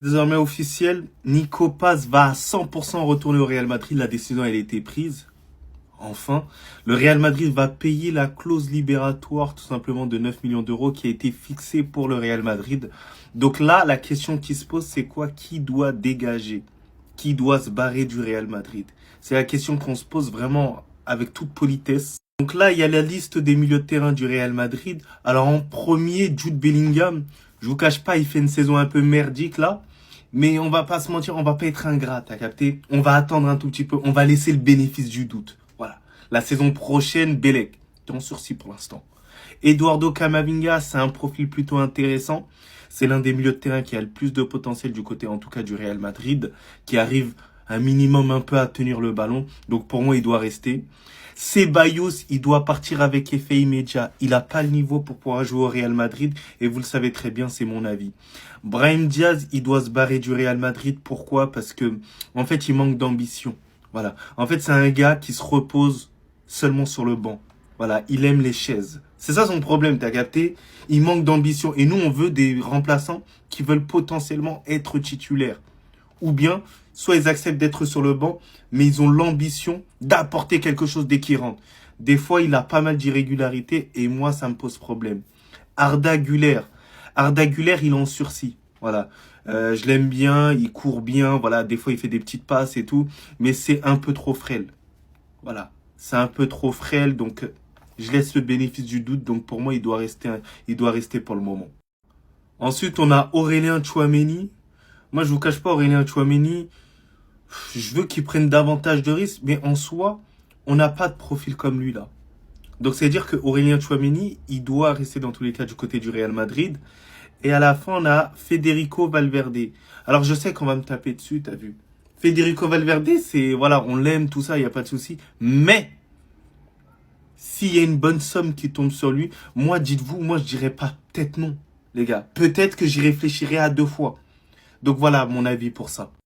Désormais officiel, Nico Paz va à 100% retourner au Real Madrid. La décision elle a été prise. Enfin, le Real Madrid va payer la clause libératoire tout simplement de 9 millions d'euros qui a été fixée pour le Real Madrid. Donc là, la question qui se pose, c'est quoi? Qui doit dégager? Qui doit se barrer du Real Madrid? C'est la question qu'on se pose vraiment avec toute politesse. Donc là, il y a la liste des milieux de terrain du Real Madrid. Alors en premier, Jude Bellingham. Je vous cache pas, il fait une saison un peu merdique là. Mais on va pas se mentir, on va pas être ingrat, t'as capté? On va attendre un tout petit peu, on va laisser le bénéfice du doute. Voilà. La saison prochaine, Belek, t'es en sursis pour l'instant. Eduardo Camavinga, c'est un profil plutôt intéressant. C'est l'un des milieux de terrain qui a le plus de potentiel du côté, en tout cas, du Real Madrid, qui arrive un minimum un peu à tenir le ballon. Donc pour moi, il doit rester. Ceballos, il doit partir avec effet immédiat. Il n'a pas le niveau pour pouvoir jouer au Real Madrid. Et vous le savez très bien, c'est mon avis. Brahim Diaz, il doit se barrer du Real Madrid. Pourquoi? Parce que, en fait, il manque d'ambition. Voilà. En fait, c'est un gars qui se repose seulement sur le banc. Voilà. Il aime les chaises. C'est ça son problème, t'as capté? Il manque d'ambition. Et nous, on veut des remplaçants qui veulent potentiellement être titulaires. Ou bien, soit ils acceptent d'être sur le banc, mais ils ont l'ambition d'apporter quelque chose dès qu'ils rentrent. Des fois, il a pas mal d'irrégularités et moi, ça me pose problème. Arda Güler. Arda Güler, il est en sursis. Voilà. Je l'aime bien, il court bien. Voilà, des fois, il fait des petites passes et tout. Mais c'est un peu trop frêle. Voilà. C'est un peu trop frêle, donc je laisse le bénéfice du doute. Donc pour moi, il doit rester pour le moment. Ensuite, on a Aurélien Tchouaméni. Moi, je vous cache pas, Aurélien Tchouaméni, je veux qu'il prenne davantage de risques, mais en soi, on n'a pas de profil comme lui là. Donc, c'est-à-dire que Aurélien Tchouaméni, il doit rester dans tous les cas du côté du Real Madrid. Et à la fin, on a Federico Valverde. Alors, je sais qu'on va me taper dessus, t'as vu. Federico Valverde, c'est, voilà, on l'aime, tout ça, il n'y a pas de souci. Mais, s'il y a une bonne somme qui tombe sur lui, moi, dites-vous, moi, je dirais pas peut-être non, les gars. Peut-être que j'y réfléchirai à deux fois. Donc voilà mon avis pour ça.